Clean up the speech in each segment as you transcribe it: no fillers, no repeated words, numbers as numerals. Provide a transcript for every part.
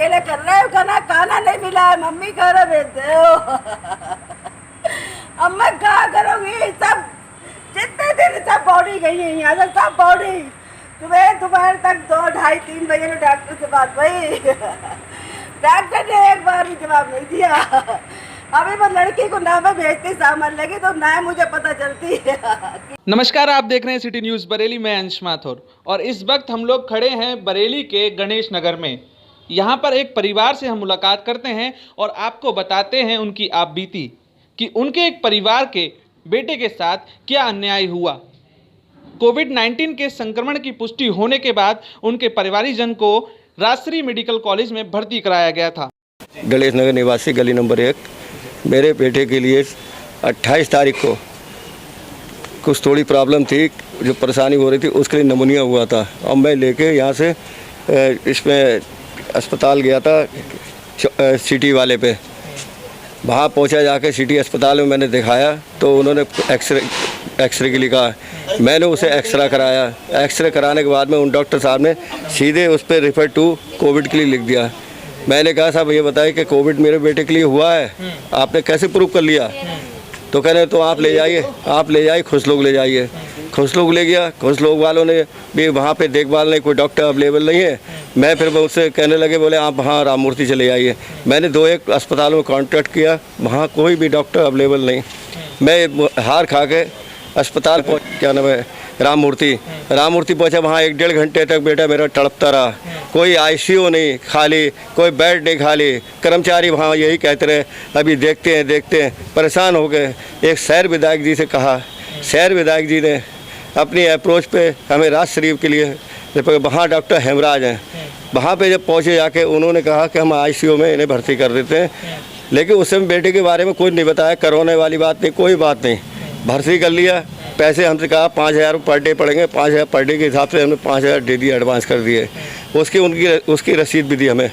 अकेले कर रहे हो खाना, खाना नहीं मिला है, मम्मी खाना भेजते हो। अब मैं क्या करूँगी? सब जितने दिन सब बॉडी गई है यहाँ से, सब बॉडी सुबह दोपहर तक 2, 2:30, 3 बजे में डॉक्टर से बात हुई। डॉक्टर ने एक बार भी जवाब नहीं दिया। अभी मैं लड़की को ना में भेजती सामान लगी तो ना मुझे पता चलती है। नमस्कार, आप देख रहे हैं सिटी न्यूज़ बरेली में अंश माथुर और इस वक्त हम लोग खड़े हैं बरेली के गणेश नगर में। यहाँ पर एक परिवार से हम मुलाकात करते हैं और आपको बताते हैं उनकी आप बीती कि उनके एक परिवार के बेटे के साथ क्या अन्याय हुआ। कोविड-19 के संक्रमण की पुष्टि होने के बाद उनके परिवारीजन को राजश्री मेडिकल कॉलेज में भर्ती कराया गया था। गणेश नगर निवासी गली नंबर 1, मेरे बेटे के लिए 28 तारीख को कुछ थोड़ी प्रॉब्लम थी, जो परेशानी हो रही थी, उसके लिए नमूनिया हुआ था और मैं लेके यहाँ से इसमें अस्पताल गया था सिटी वाले पे। वहाँ पहुँचा, जाके सिटी अस्पताल में मैंने दिखाया तो उन्होंने एक्सरे के लिए कहा। मैंने उसे एक्सरा कराया। एक्सरे कराने के बाद में उन डॉक्टर साहब ने सीधे उस पर रेफर टू कोविड के लिए लिख दिया। मैंने कहा साहब ये बताइए कि कोविड मेरे बेटे के लिए हुआ है, आपने कैसे प्रूव कर लिया? तो कह रहे तो आप ले जाइए, खुशलोग ले जाइए। खुशलोग ले गया। खुशलोग वालों ने भी वहाँ पे देखभाल नहीं, कोई डॉक्टर अवेलेबल नहीं है। मैं फिर उससे कहने लगे, बोले आप वहाँ राम मूर्ति चले जाइए। मैंने 2-1 अस्पतालों में कॉन्टैक्ट किया, वहाँ कोई भी डॉक्टर अवेलेबल नहीं। मैं हार खा के अस्पताल क्या नाम है, राम मूर्ति पहुँचा। वहाँ 1-1.5 घंटे तक बेटा मेरा तड़पता रहा। कोई आईसीयू नहीं खाली, कोई बेड नहीं खाली। कर्मचारी वहाँ यही कहते रहे अभी देखते हैं। परेशान हो गए। एक शहर विधायक जी से कहा, शहर विधायक जी ने अपनी अप्रोच पे हमें राजश्री के लिए, वहाँ डॉक्टर हेमराज हैं, वहाँ पे जब पहुँचे जाके उन्होंने कहा कि हम आईसीयू में इन्हें भर्ती कर देते हैं। लेकिन उस समय बेटे के बारे में कुछ नहीं बताया, कोरोना वाली बात नहीं, कोई बात नहीं। भर्ती कर लिया। पैसे हमसे कहा 5,000 पर डे पड़ेंगे। 5,000 पर डे के हिसाब से हमने 5,000 दे दिए, एडवांस कर दिए। उसकी रसीद भी दी हमें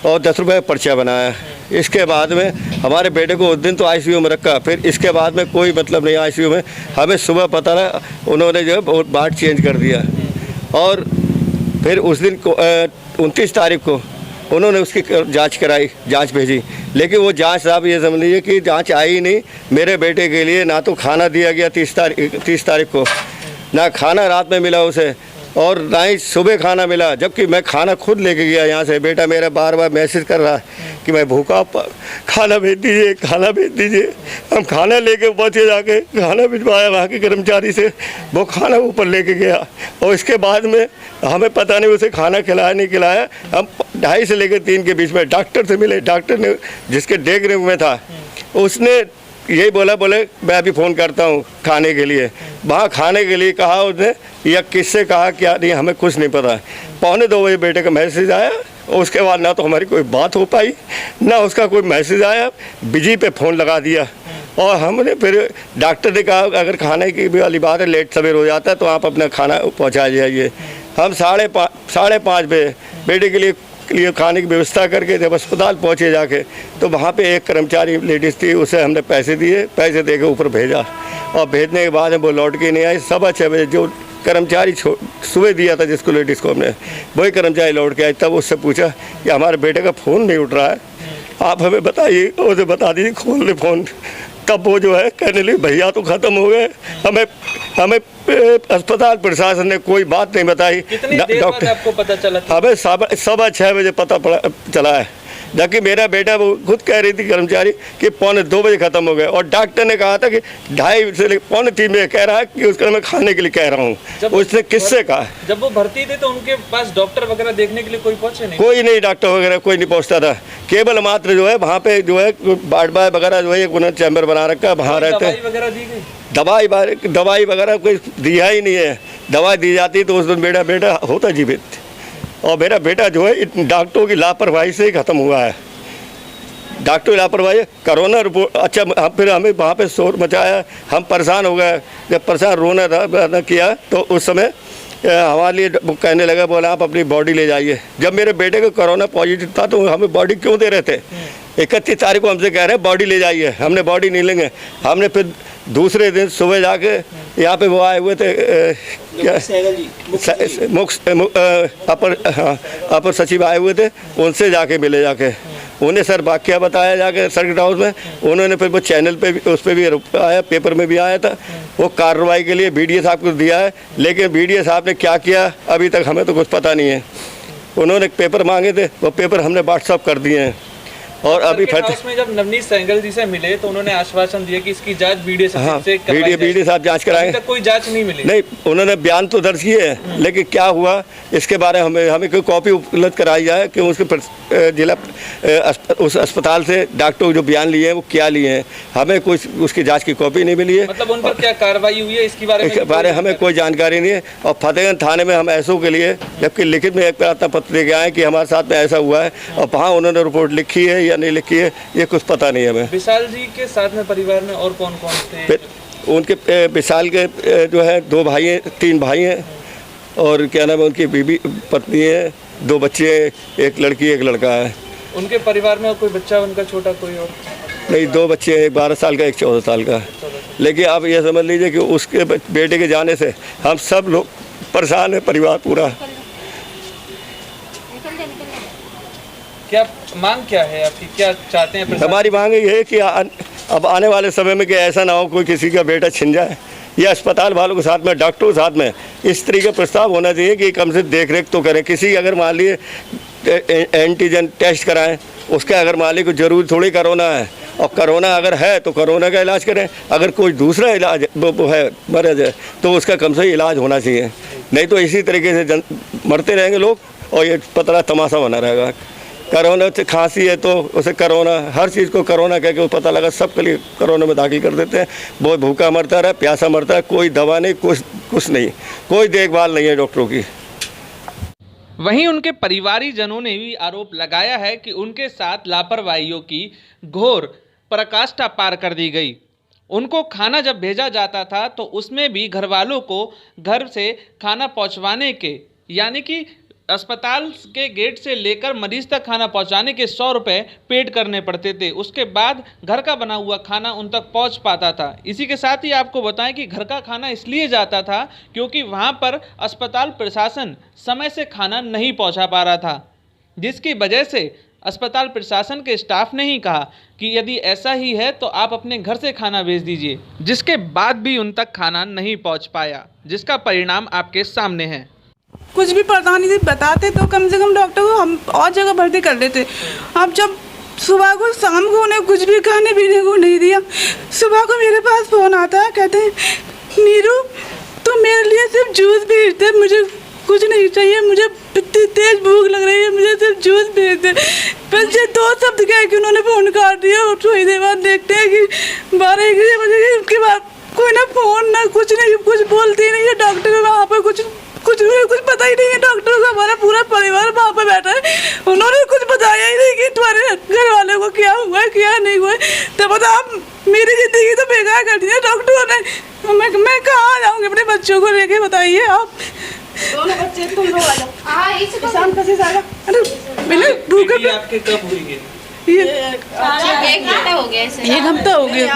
और 10 रुपये पर्चा बनाया। इसके बाद में हमारे बेटे को उस दिन तो आईसीयू में रखा, फिर इसके बाद में कोई मतलब नहीं आईसीयू में। हमें सुबह पता लगा उन्होंने जो है वार्ड चेंज कर दिया और फिर उस दिन 29 तारीख को उन्होंने उसकी जांच कराई, जांच भेजी। लेकिन वो जांच साहब ये समझ लीजिए कि जांच आई ही नहीं। मेरे बेटे के लिए ना तो खाना दिया गया 30 तारीख को, ना खाना रात में मिला उसे और ना ही सुबह खाना मिला, जबकि मैं खाना खुद लेके गया यहाँ से। बेटा मेरा बार मैसेज कर रहा है कि मैं भूखा, खाना भेज दीजिए। हम खाना लेके पहुँचे, जाके खाना भिजवाया वहाँ के कर्मचारी से। वो खाना ऊपर लेके गया और इसके बाद में हमें पता नहीं उसे खाना खिलाया नहीं खिलाया। हम 2:30 से लेकर 3 के बीच में डॉक्टर से मिले। डॉक्टर ने जिसके देख रेख में था उसने यही बोले मैं अभी फ़ोन करता हूँ खाने के लिए। वहाँ खाने के लिए कहा उसने, या किससे कहा क्या नहीं हमें कुछ नहीं पता। 1:45 बजे बेटे का मैसेज आया और उसके बाद ना तो हमारी कोई बात हो पाई, ना उसका कोई मैसेज आया। बिजी पे फ़ोन लगा दिया और हमने फिर डॉक्टर ने कहा अगर खाने की भी वाली बात है, लेट सवेर हो जाता है तो आप अपना खाना पहुँचा जाइए। हम 5:30 बजे बेटे के लिए खाने की व्यवस्था करके जब अस्पताल पहुँचे जाके तो वहाँ पे एक कर्मचारी लेडीज़ थी, उसे हमने पैसे दिए। पैसे दे के ऊपर भेजा और भेजने के बाद वो लौट के नहीं आई। 6:15 बजे जो कर्मचारी सुबह दिया था जिसको लेडीज़ को हमने, वही कर्मचारी लौट के आई। तब उससे पूछा कि हमारे बेटे का फ़ोन नहीं उठ रहा है, आप हमें बताइए। उसे बता दीजिए, खोल ले फ़ोन। तब वो जो है कहने लगी भैया तो ख़त्म हो गए। हमें अस्पताल प्रशासन ने कोई बात नहीं बताई। कितनी देर बाद आपको पता चला? हमें 6:15 बजे पता चला है, जबकि मेरा बेटा वो खुद कह रही थी कर्मचारी कि 1:45 बजे ख़त्म हो गए और डॉक्टर ने कहा था कि 2:30 से 2:45 बजे कह रहा है कि उसका मैं खाने के लिए कह रहा हूँ। उसने किससे कहा? जब वो भर्ती थे तो उनके पास डॉक्टर वगैरह देखने के लिए कोई पहुँचे नहीं? कोई नहीं, डॉक्टर वगैरह कोई नहीं पहुँचता था। केवल मात्र जो है वहाँ पे जो है वार्ड बॉय वगैरह जो है उन्होंने चैम्बर बना रखा है, वहाँ रहते हैं। दवाई वगैरह कोई दिया ही नहीं है। दवाई दी जाती तो उस दिन बेटा होता जीवित। और मेरा बेटा जो है डॉक्टरों की लापरवाही से ही ख़त्म हुआ है। डॉक्टर की लापरवाही, कोरोना रिपोर्ट। अच्छा फिर हमें वहाँ पे शोर मचाया, हम परेशान हो गए। जब परेशान रोना किया तो उस समय हमारे लिए कहने लगा, बोला आप अपनी बॉडी ले जाइए। जब मेरे बेटे को कोरोना पॉजिटिव था तो हमें बॉडी क्यों दे रहे थे? 31 तारीख को हमसे कह रहे हैं बॉडी ले जाइए। हमने बॉडी नहीं लेंगे। हमने फिर दूसरे दिन सुबह जाके यहाँ पे वो आए हुए थे अपर सचिव आए हुए थे, उनसे जाके मिले। जाके उन्हें सर वाकया बताया जाके सर्किट हाउस में। उन्होंने फिर वो चैनल पे भी, उस पर भी आया, पेपर में भी आया था। वो कार्रवाई के लिए BDO साहब को दिया है, लेकिन BDO साहब ने क्या किया अभी तक हमें तो कुछ पता नहीं है। उन्होंने पेपर मांगे थे, वो पेपर हमने व्हाट्सअप कर दिए हैं। और अभी में जब नवनीत सहगल जी से मिले तो उन्होंने आश्वासन दिया कि इसकी जांच BDO साहब जांच कराएं। तक कोई जांच नहीं मिली। नहीं, उन्होंने बयान तो दर्ज किए हैं, लेकिन क्या हुआ इसके बारे में हमें कोई कॉपी उपलब्ध कराई जाए कि उसके जिला उस अस्पताल से डॉक्टर जो बयान लिए हैं वो क्या लिए हैं। हमें कोई उसकी जाँच की कॉपी नहीं मिली है। मतलब उन पर क्या कार्रवाई हुई है इसके बारे में हमें कोई जानकारी नहीं है। और फतेहगंज थाने में हम ऐसो के लिए जबकि लिखित में एक प्रार्थना पत्र दे के आए कि हमारे साथ में ऐसा हुआ है, और वहाँ उन्होंने रिपोर्ट लिखी है या नहीं लिखी है ये कुछ पता नहीं है हमें। विशाल जी के साथ में परिवार में और कौन कौन थे? उनके विशाल के जो है 2 भाई हैं, 3 भाई हैं, और क्या नाम है उनकी बीवी पत्नी है, 2 बच्चे, एक लड़की एक लड़का है। उनके परिवार में और कोई बच्चा उनका छोटा कोई और? नहीं, 2 बच्चे, एक 12 साल का, एक 14 साल का। लेकिन आप ये समझ लीजिए कि उसके बेटे के जाने से हम सब लोग परेशान हैं, परिवार पूरा। क्या मांग क्या है आपकी, क्या चाहते हैं? हमारी मांग ये है कि अब आने वाले समय में कि ऐसा ना हो कोई किसी का बेटा छिन जाए, या अस्पताल वालों के साथ में, डॉक्टरों के साथ में इस तरीके का प्रस्ताव होना चाहिए कि कम से देख रेख तो करें। किसी अगर मान लिए एंटीजन टेस्ट कराएं, उसका अगर मान ली कोई जरूरी थोड़ी कोरोना है, और कोरोना अगर है तो कोरोना का इलाज करें। अगर कोई दूसरा इलाज वो है मर्ज है तो उसका कम से इलाज होना चाहिए। नहीं तो इसी तरीके से मरते रहेंगे लोग, और ये पतला तमाशा बना रहेगा। कोरोना से खांसी है तो उसे कोरोना, हर चीज़ को कोरोना कह के वो पता लगा सबके लिए कोरोना में दाखिल कर देते हैं। वो भूखा मरता रहा, प्यासा मरता है, कोई दवा नहीं, कुछ नहीं, कोई देखभाल नहीं है डॉक्टरों की। वहीं उनके परिवारीजनों ने भी आरोप लगाया है कि उनके साथ लापरवाहियों की घोर पराकाष्ठा पार कर दी गई। उनको खाना जब भेजा जाता था तो उसमें भी घर वालों को घर से खाना पहुंचवाने के, यानी कि अस्पताल के गेट से लेकर मरीज तक खाना पहुंचाने के 100 रुपये पेड करने पड़ते थे। उसके बाद घर का बना हुआ खाना उन तक पहुंच पाता था। इसी के साथ ही आपको बताएं कि घर का खाना इसलिए जाता था क्योंकि वहां पर अस्पताल प्रशासन समय से खाना नहीं पहुंचा पा रहा था, जिसकी वजह से अस्पताल प्रशासन के स्टाफ ने ही कहा कि यदि ऐसा ही है तो आप अपने घर से खाना भेज दीजिए, जिसके बाद भी उन तक खाना नहीं पहुँच पाया, जिसका परिणाम आपके सामने है। कुछ भी परेशानी से बताते तो कम से कम डॉक्टर को हम और जगह भर्ती कर देते। अब जब सुबह को शाम को उन्हें कुछ भी खाने पीने को नहीं दिया। सुबह को मेरे पास फ़ोन आता है, कहते हैं नीरू तो मेरे लिए सिर्फ जूस भेज दे, मुझे कुछ नहीं चाहिए, मुझे इतनी तेज भूख लग रही है, मुझे सिर्फ जूस भेज दे। बस ये 2 शब्द कह के उन्होंने फ़ोन काट दिया। और थोड़ी देर बाद देखते हैं कि 12-1 बजे के बाद कोई ना फ़ोन ना कुछ नहीं, कुछ बोलती नहीं है। डॉक्टर वहाँ पर कुछ पता ही नहीं है। डॉक्टर का हमारा पूरा परिवार वहाँ पर बैठा है, उन्होंने कुछ बताया ही नहीं कि तुम्हारे घर वाले को क्या हुआ है क्या नहीं हुआ है। तो बता आप मेरी ज़िंदगी तो बेकार कर दी है डॉक्टरों ने। मैं कहाँ जाऊँगी अपने बच्चों को लेके, बताइए आप। दोनों बच्चे तुम लोग आ जाओ। शाम का से सारा अरे मैंने भूखे पे आपके कब हुई है? एक हफ्ता हो गया।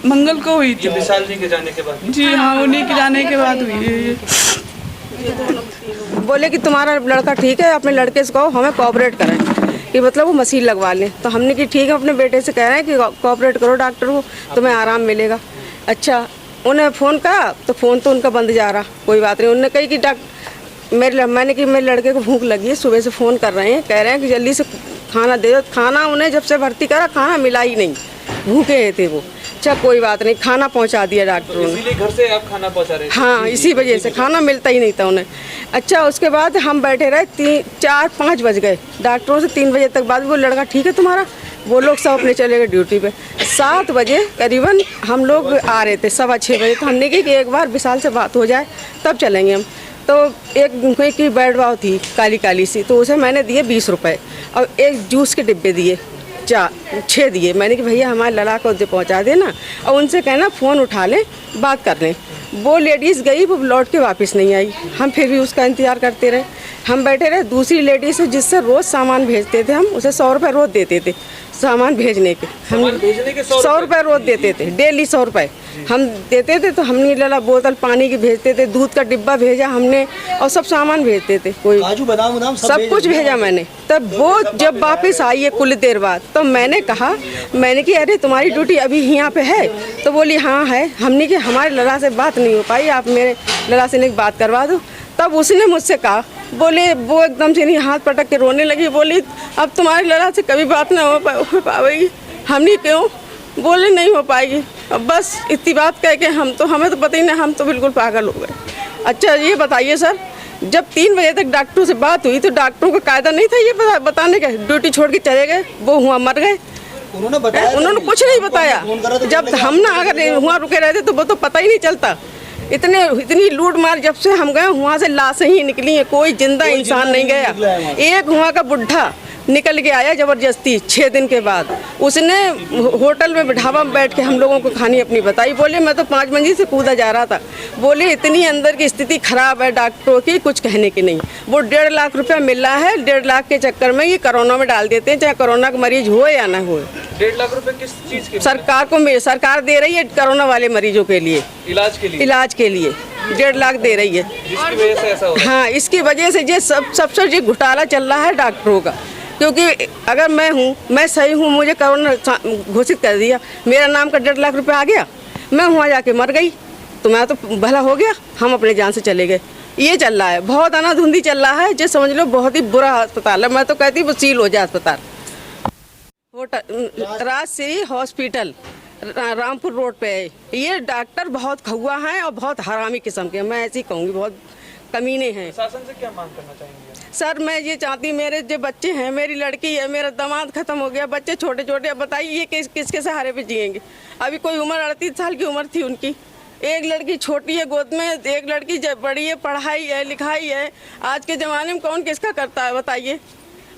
मंगल को हुई थी। विशाल जी के जाने के बाद? जी हाँ, उन्हीं के जाने के बाद हुई है ये। बोले कि तुम्हारा लड़का ठीक है, अपने लड़के से कहो हमें कोऑपरेट करें कि मतलब वो मशीन लगवा लें। तो हमने कि ठीक है, अपने बेटे से कह रहे हैं कि कोऑपरेट करो डॉक्टर को, तुम्हें आराम मिलेगा। अच्छा, उन्हें फ़ोन करा तो फ़ोन तो उनका बंद जा रहा। कोई बात नहीं, उन्होंने कही कि मैंने कि मेरे लड़के को भूख लगी है, सुबह से फ़ोन कर रहे हैं, कह रहे हैं कि जल्दी से खाना दे दो। खाना उन्हें जब से भर्ती करा खाना मिला ही नहीं, भूखे थे वो। अच्छा कोई बात नहीं, खाना पहुंचा दिया डॉक्टरों ने। इसीलिए घर से आप खाना पहुंचा रहे थे? हाँ, इसी वजह से खाना मिलता ही नहीं था उन्हें। अच्छा, उसके बाद हम बैठे रहे 4-5 बज गए। डॉक्टरों से 3 बजे तक बाद वो लड़का ठीक है तुम्हारा, वो लोग सब अपने चले गए ड्यूटी पे। 7 बजे करीबन हम लोग आ रहे थे, 6:15 बजे। तो हमने कहा कि एक बार विशाल से बात हो जाए तब चलेंगे हम। तो एक की बेड वाव थी काली सी, तो उसे मैंने दिए 20 रुपये और एक जूस के डिब्बे दिए 6 दिए। मैंने कि भैया हमारे लड़ा को पहुंचा देना और उनसे कहना फ़ोन उठा लें, बात कर लें। वो लेडीज़ गई, वो लौट के वापस नहीं आई। हम फिर भी उसका इंतज़ार करते रहे। हम बैठे रहे। दूसरी लेडीज़ जिससे रोज़ सामान भेजते थे हम, उसे 100 रुपये रोज़ देते थे। सामान भेजने के। हम भेजने के 100 रुपये रोज देते थे, डेली 100 रुपये हम देते थे। तो हमने लला बोतल पानी की भेजते थे, दूध का डिब्बा भेजा हमने और सब सामान भेजते थे। कोई काजू बादाम उदाम सब कुछ भेजा मैंने। तब वो जब वापस आई है कुछ देर बाद, तो मैंने कहा, मैंने कि अरे तुम्हारी ड्यूटी अभी यहाँ पे है? तो बोली हाँ है। हमने कि हमारे लला से बात नहीं हो पाई, आप मेरे लला से नहीं बात करवा दो। तब उसने मुझसे कहा, बोले वो एकदम से नहीं हाथ पटक के रोने लगी, बोली अब तुम्हारी लड़ा से कभी बात ना हो पाएगी। हमने क्यों? बोले नहीं हो पाएगी। अब बस इतनी बात कह के हमें तो पता ही नहीं, हम तो बिल्कुल पागल हो गए। अच्छा ये बताइए सर, जब 3 बजे तक डॉक्टरों से बात हुई तो डॉक्टरों का कायदा नहीं था ये बताने का? ड्यूटी छोड़ के चले गए, वो हुआ मर गए। उन्होंने बताया? उन्होंने कुछ नहीं बताया। जब हम ना अगर वहाँ रुके रहते तो वो तो पता ही नहीं चलता। इतनी लूट मार जब से हम गए वहाँ से लाशें ही निकली हैं, कोई जिंदा इंसान नहीं गया। एक वहाँ का बुढ़ा निकल के आया जबरदस्ती 6 दिन के बाद। उसने होटल में ढाबा में बैठ के हम लोगों को कहानी अपनी बताई। बोले मैं तो 5 मंजिल से कूदा जा रहा था। बोले इतनी अंदर की स्थिति खराब है डॉक्टरों की, कुछ कहने की नहीं। वो 1.5 लाख रुपया मिल रहा है, 1.5 लाख के चक्कर में ये कोरोना में डाल देते हैं, चाहे कोरोना का मरीज हो या ना हो। 1.5 लाख रुपए किस चीज के? सरकार दे रही है कोरोना वाले मरीजों के लिए, इलाज के लिए। 1.5 लाख दे रही है, जिसकी वजह से ऐसा हो रहा है। हाँ, इसकी वजह से ये सबसे ये घोटाला चल रहा है डॉक्टरों का। क्योंकि अगर मैं सही हूँ, मुझे कोरोना घोषित कर दिया, मेरा नाम का 1.5 लाख रुपए आ गया, मैं वहाँ जाके मर गई तो मैं तो भला हो गया, हम अपने जान से चले गए। ये चल रहा है, बहुत अनाधुंधी चल रहा है। जो समझ लो बहुत ही बुरा अस्पताल है। मैं तो कहती वो सील हो जाए अस्पताल। राजश्री हॉस्पिटल रामपुर रोड पे है। ये डॉक्टर बहुत खौआ हैं और बहुत हरामी किस्म के, मैं ऐसी कहूँगी, बहुत कमीने हैं। शासन से क्या मांग करना चाहेंगे? सर मैं ये चाहती, मेरे जो बच्चे हैं, मेरी लड़की है, मेरा दामाद खत्म हो गया, बच्चे छोटे छोटे, अब बताइए ये किसके सहारे पे जिएंगे? अभी कोई उम्र 38 साल की उम्र थी उनकी। एक लड़की छोटी है गोद में, एक लड़की बड़ी है, पढ़ाई है लिखाई है। आज के ज़माने में कौन किसका करता है बताइए?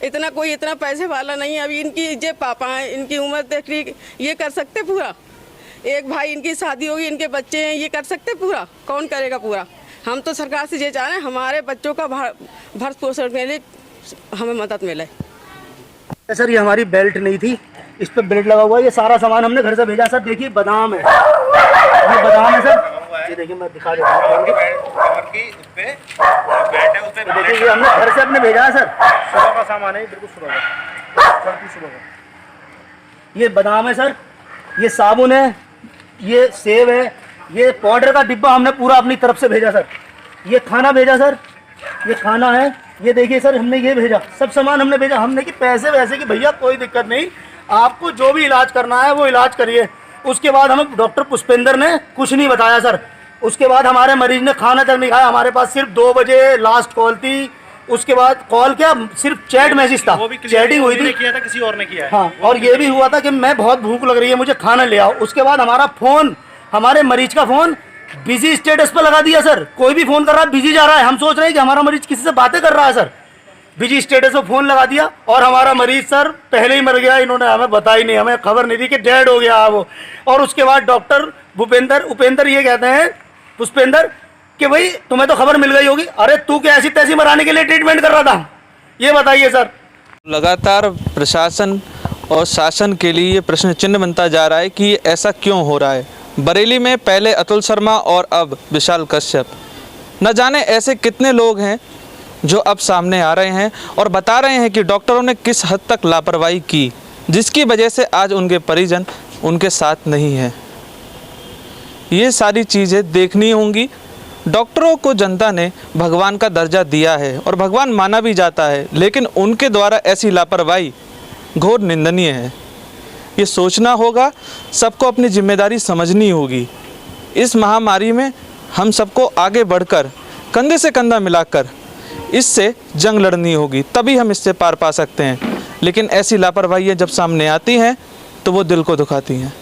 इतना पैसे वाला नहीं है। अभी इनकी जो पापा हैं, इनकी उम्र देख रही, ये कर सकते पूरा? एक भाई इनकी शादी होगी, इनके बच्चे हैं, ये कर सकते पूरा? कौन करेगा पूरा? हम तो सरकार से ये चाह रहे हैं हमारे बच्चों का भरण पोषण के लिए हमें मदद मिले। सर ये हमारी बेल्ट नहीं थी, इस पे बेल्ट लगा हुआ है। ये सारा सामान हमने घर से भेजा। सर देखिए बादाम है, ये बादाम है सर, ये देखिए मैं दिखा देता हूँ। देखिए ये हमने घर से अपने भेजा है सर, सुबह का सामान है, बिल्कुल सुबह का। ये बादाम है सर, ये साबुन है, ये सेब है, ये पाउडर का डिब्बा हमने पूरा अपनी तरफ से भेजा सर। ये खाना भेजा सर, ये खाना है, ये देखिए सर हमने ये भेजा, सब सामान हमने भेजा। हमने कि पैसे वैसे कि भैया कोई दिक्कत नहीं, आपको जो भी इलाज करना है वो इलाज करिए। उसके बाद हमें डॉक्टर पुष्पेंद्र ने कुछ नहीं बताया सर। उसके बाद हमारे मरीज ने खाना तक नहीं खाया। हमारे पास सिर्फ 2 बजे लास्ट कॉल थी। उसके बाद कॉल क्या, सिर्फ चैट मैसेज था, चैटिंग हुई थी, किया था किसी और ने किया है। हाँ, और ये भी हुआ था कि मैं बहुत भूख लग रही है, मुझे खाना ले आओ। उसके बाद हमारा फोन, हमारे मरीज का फोन बिजी स्टेटस पर लगा दिया सर। कोई भी फोन कर रहा है बिजी जा रहा है, हम सोच रहे हैं कि हमारा मरीज किसी से बातें कर रहा है सर। बिजी स्टेटस पर फोन लगा दिया और हमारा मरीज सर पहले ही मर गया। इन्होंने हमें बताई नहीं, हमें खबर नहीं दी कि डेड हो गया वो। और उसके बाद डॉक्टर उपेंद्र ये कहते हैं, पुष्पेंद्र, कि भाई तुम्हें तो खबर मिल गई होगी। अरे तू क्या ऐसी तैसी मराने के लिए ट्रीटमेंट कर रहा था? ये बताइए सर। लगातार प्रशासन और शासन के लिए ये प्रश्न चिन्ह बनता जा रहा है कि ये ऐसा क्यों हो रहा है। बरेली में पहले अतुल शर्मा और अब विशाल कश्यप, न जाने ऐसे कितने लोग हैं जो अब सामने आ रहे हैं और बता रहे हैं कि डॉक्टरों ने किस हद तक लापरवाही की, जिसकी वजह से आज उनके परिजन उनके साथ नहीं हैं। ये सारी चीज़ें देखनी होंगी। डॉक्टरों को जनता ने भगवान का दर्जा दिया है और भगवान माना भी जाता है, लेकिन उनके द्वारा ऐसी लापरवाही घोर निंदनीय है। ये सोचना होगा, सबको अपनी जिम्मेदारी समझनी होगी। इस महामारी में हम सबको आगे बढ़कर कंधे से कंधा मिलाकर इससे जंग लड़नी होगी, तभी हम इससे पार पा सकते हैं। लेकिन ऐसी लापरवाहियाँ जब सामने आती हैं तो वो दिल को दुखाती हैं।